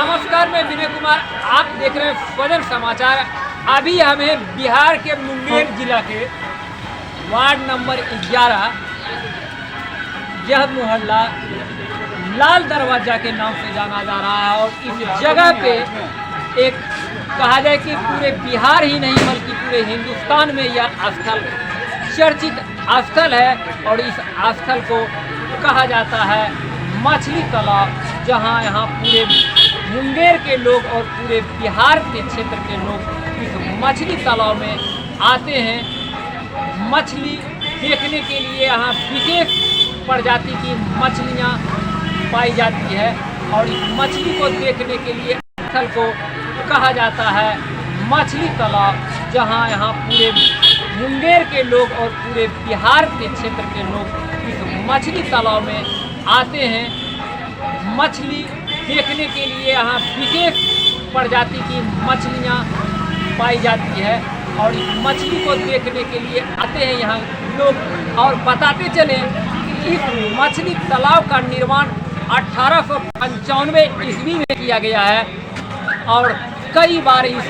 नमस्कार, मैं विनय कुमार। आप देख रहे हैं स्वजन समाचार। अभी हमें बिहार के मुंगेर जिला के वार्ड नंबर 11 यह मोहल्ला लाल दरवाजा के नाम से जाना जा रहा है और इस जगह पे एक कहा जाए कि पूरे बिहार ही नहीं बल्कि पूरे हिंदुस्तान में यह स्थल चर्चित स्थल है और इस स्थल को कहा जाता है मछली तालाब, जहां यहाँ पूरे मुंगेर के लोग और पूरे बिहार के क्षेत्र के लोग इस मछली तालाब में आते हैं। मछली देखने के लिए यहाँ विशेष प्रजाति की मछलियाँ पाई जाती है और इस मछली को देखने के लिए स्थल को कहा जाता है मछली तालाब, जहाँ यहाँ पूरे मुंगेर के लोग और पूरे बिहार के क्षेत्र के लोग इस मछली तालाब में आते हैं। मछली देखने के लिए यहाँ विशेष प्रजाति की मछलियाँ पाई जाती है और इस मछली को देखने के लिए आते हैं यहाँ लोग। और बताते चले कि इस मछली तालाब का निर्माण 1895 ईस्वी में किया गया है और कई बार इस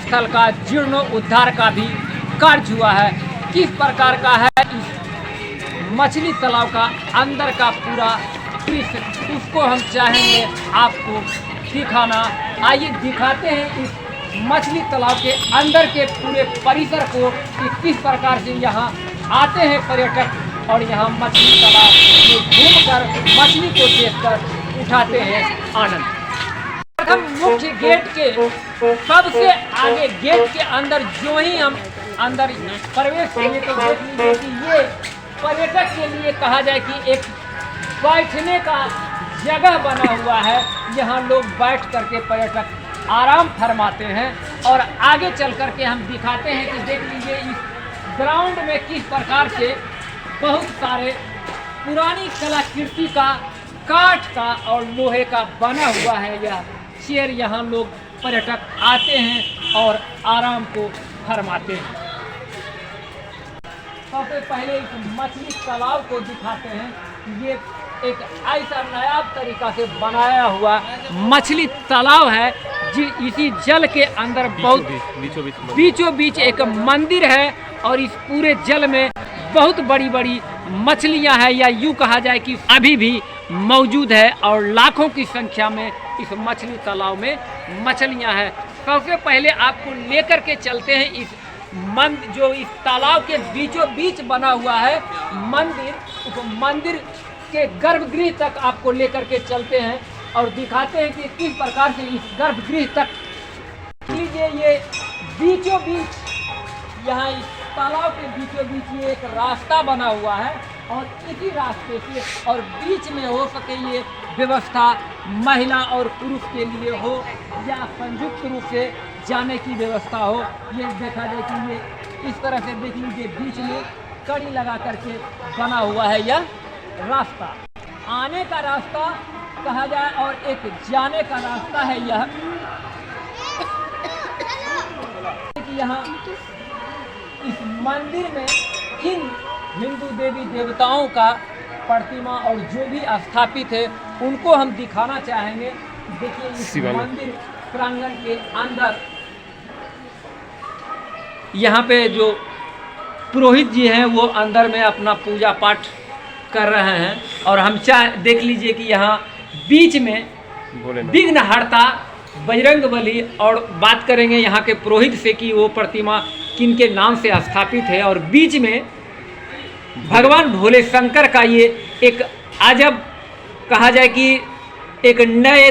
स्थल का जीर्णोद्धार का भी कार्य हुआ है। किस प्रकार का है इस मछली तालाब का अंदर का पूरा दृश्य, उसको हम चाहेंगे आपको दिखाना। आइए दिखाते हैं इस मछली तालाब के अंदर के पूरे परिसर को कि किस प्रकार से यहाँ आते हैं पर्यटक और यहाँ मछली तालाब में घूमकर मछली को देखकर उठाते हैं आनंद। प्रथम मुख्य गेट के सबसे आगे गेट के अंदर जो ही हम अंदर प्रवेश करेंगे तो देख लीजिए कि ये पर्यटक के लिए कहा जाए कि एक बैठने का जगह बना हुआ है। यहाँ लोग बैठ करके पर्यटक आराम फरमाते हैं और आगे चल करके हम दिखाते हैं कि देख लीजिए इस ग्राउंड में किस प्रकार से बहुत सारे पुरानी कलाकृति का काठ का और लोहे का बना हुआ है यह चेयर। यहाँ लोग पर्यटक आते हैं और आराम को फरमाते हैं। सबसे पहले इस मछली तालाब को दिखाते हैं। ये एक ऐसा नायाब तरीका से बनाया हुआ मछली तालाब है जी। इसी जल के अंदर बहुत बीचों बीच एक मंदिर है और इस पूरे जल में बहुत बड़ी बड़ी मछलियां हैं या यूँ कहा जाए कि अभी भी मौजूद है और लाखों की संख्या में इस मछली तालाब में मछलियां हैं। सबसे पहले आपको लेकर के चलते हैं इस जो इस तालाब के बीचों बीच बना हुआ है मंदिर, उस मंदिर के गर्भगृह तक आपको लेकर के चलते हैं और दिखाते हैं कि किस प्रकार से इस गर्भगृह तक लीजिए। ये बीचों बीच यहाँ इस तालाब के बीचों बीच ये एक रास्ता बना हुआ है और इसी रास्ते से और बीच में हो सके ये व्यवस्था महिला और पुरुष के लिए हो या संयुक्त रूप से जाने की व्यवस्था हो। ये देखा जाए कि ये इस तरह से देख लीजिए बीच में कड़ी लगा करके बना हुआ है यह रास्ता। आने का रास्ता कहा जाए और एक जाने का रास्ता है यह कि यहाँ इस मंदिर में इन हिंदू देवी देवताओं का प्रतिमा और जो भी स्थापित है उनको हम दिखाना चाहेंगे। देखिए इस मंदिर प्रांगण के अंदर यहाँ पे जो पुरोहित जी हैं वो अंदर में अपना पूजा पाठ कर रहे हैं और हम देख लीजिए कि यहाँ बीच में विघ्नहर्ता बजरंगबली और बात करेंगे यहाँ के पुरोहित से कि वो प्रतिमा किनके नाम से स्थापित है और बीच में भगवान भोले शंकर का ये एक अजब कहा जाए कि एक नए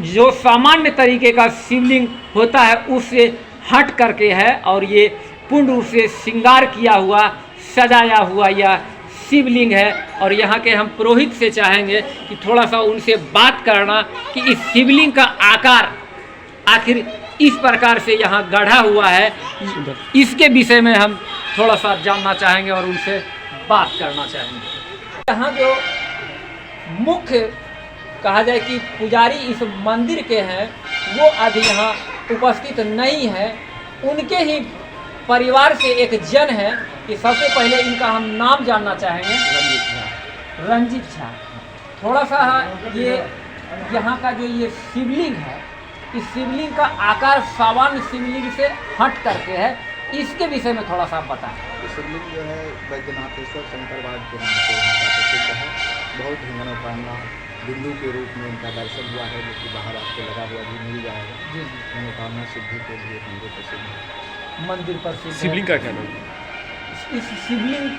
जो सामान्य तरीके का शिवलिंग होता है उससे हट करके है और ये पूर्ण रूप से श्रृंगार किया हुआ सजाया हुआ यह शिवलिंग है। और यहाँ के हम पुरोहित से चाहेंगे कि थोड़ा सा उनसे बात करना कि इस शिवलिंग का आकार आखिर इस प्रकार से यहाँ गढ़ा हुआ है, इसके विषय में हम थोड़ा सा जानना चाहेंगे और उनसे बात करना चाहेंगे। यहाँ जो मुख्य कहा जाए कि पुजारी इस मंदिर के हैं वो अभी यहाँ उपस्थित नहीं है। उनके ही परिवार से एक जन है कि सबसे पहले इनका हम नाम जानना चाहेंगे। रंजीत झा। थोड़ा सा ये यहाँ का जो ये शिवलिंग है, इस शिवलिंग का आकार सामान्य शिवलिंग से हट करके है, इसके विषय में थोड़ा सा बताएं। ये शिवलिंग जो है वैद्यनाथेश्वर शंकरवाद के नाम से यहाँ का प्रसिद्ध है। बहुत ही मनोकामना बिंदु के रूप में इनका दर्शन हुआ है, जो कि बाहर आपको लगा हुआ भी मिल जाएगा। जी मनोकामना सिद्धि के लिए मंदिर प्रसिद्ध है। मंदिर प्रसिद्ध है। शिवलिंग का क्या नाम है? इस शिवलिंग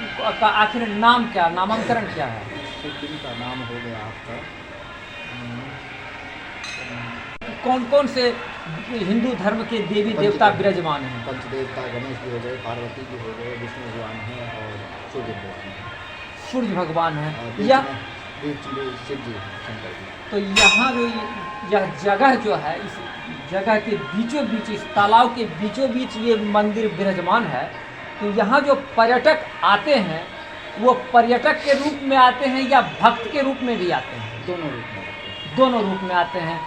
का आखिर नाम क्या, नामांतरण क्या है? शिवलिंग का नाम हो गया आपका कौन कौन से हिंदू धर्म के देवी देवता विराजमान हैं? पंचदेवता गणेश जी हो गए, पार्वती जी हो गए, विष्णु भगवान हैं और सूर्य भगवान हैं। सूर्य भगवान है। और या बीच में शिव जी हैं, शंकर जी। तो यहाँ जो यह जगह जो है, इस जगह के बीचों बीच, इस तालाब के बीचों बीच ये मंदिर विराजमान है। तो यहाँ जो पर्यटक आते हैं वो पर्यटक के रूप में आते हैं या भक्त के रूप में भी आते हैं? दोनों रूप में आते हैं। दोनों रूप में आते हैं।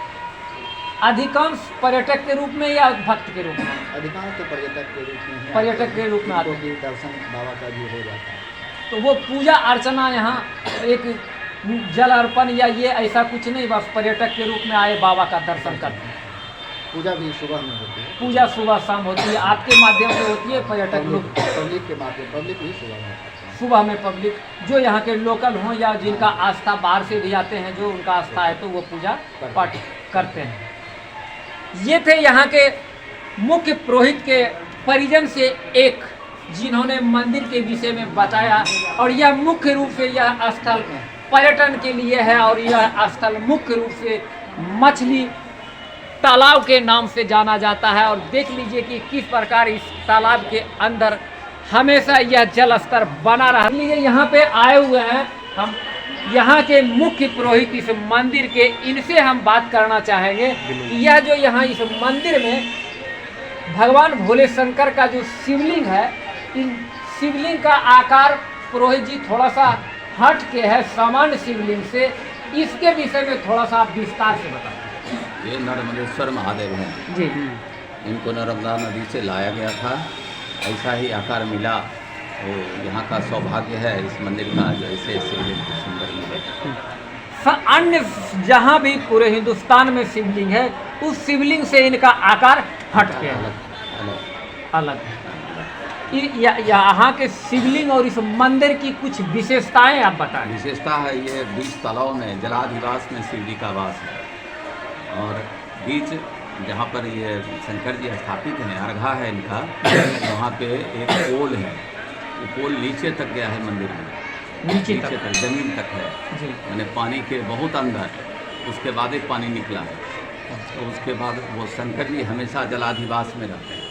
अधिकांश पर्यटक के रूप में या भक्त के रूप में? अधिकांश तो पर्यटक के रूप में हैं। पर्यटक के रूप में आते हैं। क्योंकि दर्शन बाबा का भी हो जाता है। तो वो पूजा अर्चना यहाँ एक जल अर्पण या ये ऐसा कुछ नहीं, बस पर्यटक के रूप में आए बाबा का दर्शन करते हैं। पूजा भी सुबह में होती है। पूजा सुबह शाम होती है, आपके माध्यम से होती है। पर्यटक लोग पब्लिक के माध्यम, पब्लिक भी सुबह में होती है। सुबह में पब्लिक जो यहाँ के लोकल हों या जिनका आस्था बाहर से भी आते हैं, जो उनका आस्था है तो वो पूजा पाठ करते हैं। ये थे यहाँ के मुख्य पुरोहित के परिजन से एक, जिन्होंने मंदिर के विषय में बताया। और यह मुख्य रूप से यह स्थल पर्यटन के लिए है और यह स्थल मुख्य रूप से मछली तालाब के नाम से जाना जाता है। और देख लीजिए कि किस प्रकार इस तालाब के अंदर हमेशा यह जल स्तर बना रहा। इसलिए यहाँ पे आए हुए हैं हम, यहाँ के मुख्य पुरोहित इस मंदिर के, इनसे हम बात करना चाहेंगे। यह जो यहाँ इस मंदिर में भगवान भोले शंकर का जो शिवलिंग है, इन शिवलिंग का आकार पुरोहित जी थोड़ा सा हट के है सामान्य शिवलिंग से। इसके विषय में थोड़ा सा आप विस्तार से बताएं। ये नर्मदेश्वर महादेव हैं जी। इनको नर्मदा नदी से लाया गया था, ऐसा ही आकार मिला। तो यहाँ का सौभाग्य है इस मंदिर का, जो ऐसे शिवलिंग को सुंदर मिले। अन्य जहाँ भी पूरे हिंदुस्तान में शिवलिंग है, उस शिवलिंग से इनका आकार हट के है, अलग है। यहाँ के शिवलिंग और इस मंदिर की कुछ विशेषताएं आप बताएं। विशेषता है ये बीच तालाब में जलाधिवास में शिव जी का वास है, और बीच जहाँ पर ये शंकर जी स्थापित हैं, अर्घा है इनका, वहाँ पे एक पोल है। वो पोल नीचे तक गया है मंदिर में, नीचे तक जमीन तक है, मैंने पानी के बहुत अंदर, उसके बाद एक पानी निकला है। तो उसके बाद वो शंकर जी हमेशा जलाधिवास में रहते हैं,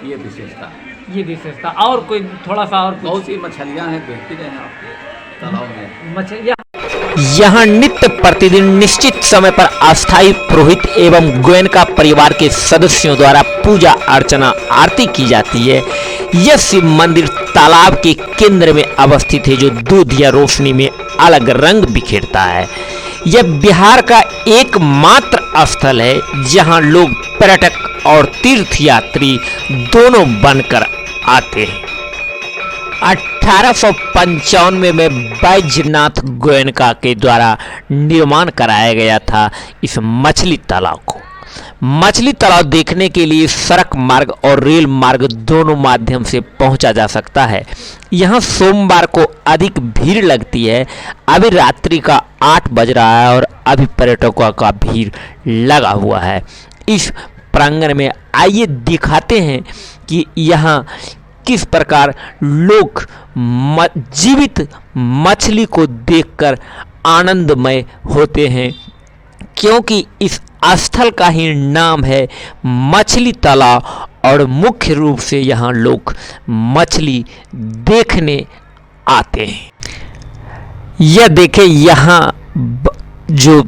ये विशेषता है। ये विशेषता और कोई थोड़ा सा और बहुत सी मछलियाँ हैं, देखते रहे आपके तालाब में मछलियाँ। यहाँ नित्य प्रतिदिन निश्चित समय पर अस्थायी पुरोहित एवं गोयनका परिवार के सदस्यों द्वारा पूजा अर्चना आरती की जाती है। यह शिव मंदिर तालाब के केंद्र में अवस्थित है, जो दूध या रोशनी में अलग रंग बिखेरता है। यह बिहार का एकमात्र स्थल है जहाँ लोग पर्यटक और तीर्थयात्री दोनों बनकर आते हैं। 1895 में बैजनाथ गोयनका के द्वारा निर्माण कराया गया था इस मछली तालाब को। मछली तालाब देखने के लिए सड़क मार्ग और रेल मार्ग दोनों माध्यम से पहुंचा जा सकता है। यहाँ सोमवार को अधिक भीड़ लगती है। अभी रात्रि का 8 बज रहा है और अभी पर्यटकों का भीड़ लगा हुआ है। इस प्रांगण में आइए दिखाते हैं कि यहाँ किस प्रकार लोग जीवित मछली को देखकर आनंदमय होते हैं, क्योंकि इस स्थल का ही नाम है मछली तालाब और मुख्य रूप से यहाँ लोग मछली देखने आते हैं। यह देखें, यहाँ जो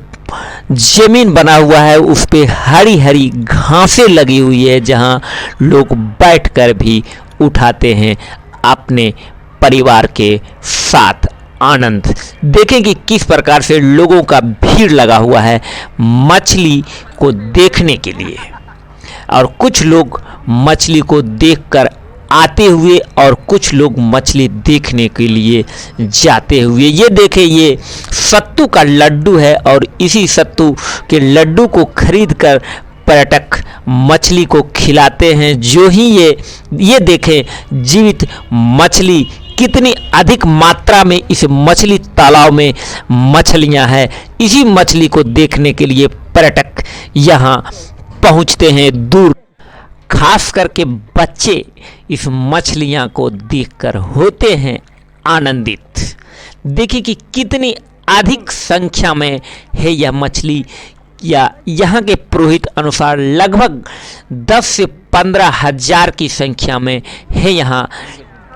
जमीन बना हुआ है उस पे हरी हरी घासें लगी हुई है, जहाँ लोग बैठकर भी उठाते हैं अपने परिवार के साथ आनंद। देखें कि किस प्रकार से लोगों का भीड़ लगा हुआ है मछली को देखने के लिए, और कुछ लोग मछली को देखकर आते हुए और कुछ लोग मछली देखने के लिए जाते हुए। ये देखें, ये सत्तू का लड्डू है और इसी सत्तू के लड्डू को खरीद कर पर्यटक मछली को खिलाते हैं। जो ही ये देखें जीवित मछली, कितनी अधिक मात्रा में इस मछली तालाब में मछलियां हैं। इसी मछली को देखने के लिए पर्यटक यहाँ पहुँचते हैं दूर। खास करके बच्चे इस मछलियां को देखकर होते हैं आनंदित। देखिए कि कितनी अधिक संख्या में है यह मछली, या यहाँ के पुरोहित अनुसार लगभग 10 से 15 हजार की संख्या में है यहाँ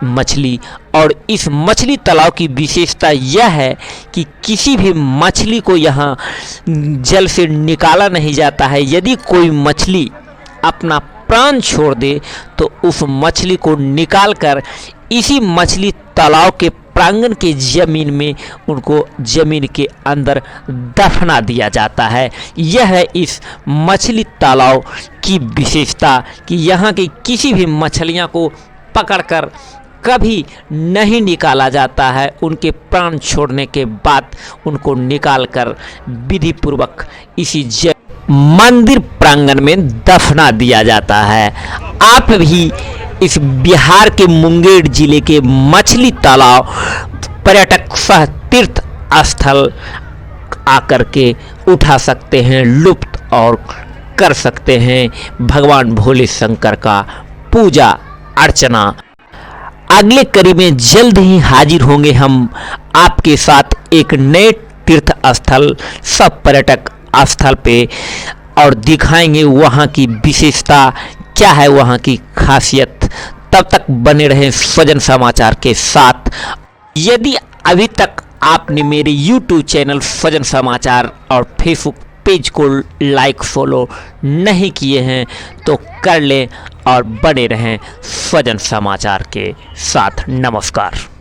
मछली। और इस मछली तालाब की विशेषता यह है कि किसी भी मछली को यहाँ जल से निकाला नहीं जाता है। यदि कोई मछली अपना प्राण छोड़ दे तो उस मछली को निकालकर इसी मछली तालाब के प्रांगण के ज़मीन में उनको ज़मीन के अंदर दफना दिया जाता है। यह है इस मछली तालाब की विशेषता कि यहाँ की किसी भी मछलियाँ को पकड़कर कभी नहीं निकाला जाता है। उनके प्राण छोड़ने के बाद उनको निकालकर विधि पूर्वक इसी मंदिर प्रांगण में दफना दिया जाता है। आप भी इस बिहार के मुंगेर जिले के मछली तालाब पर्यटक सह तीर्थ स्थल आकर के उठा सकते हैं लुत्फ और कर सकते हैं भगवान भोले शंकर का पूजा अर्चना। अगले कड़ी में जल्द ही हाजिर होंगे हम आपके साथ एक नए तीर्थ स्थल सब पर्यटक स्थल पे, और दिखाएंगे वहाँ की विशेषता क्या है, वहाँ की खासियत। तब तक बने रहें स्वजन समाचार के साथ। यदि अभी तक आपने मेरे YouTube चैनल स्वजन समाचार और फेसबुक पेज को लाइक फॉलो नहीं किए हैं तो कर लें और बने रहें स्वजन समाचार के साथ। नमस्कार।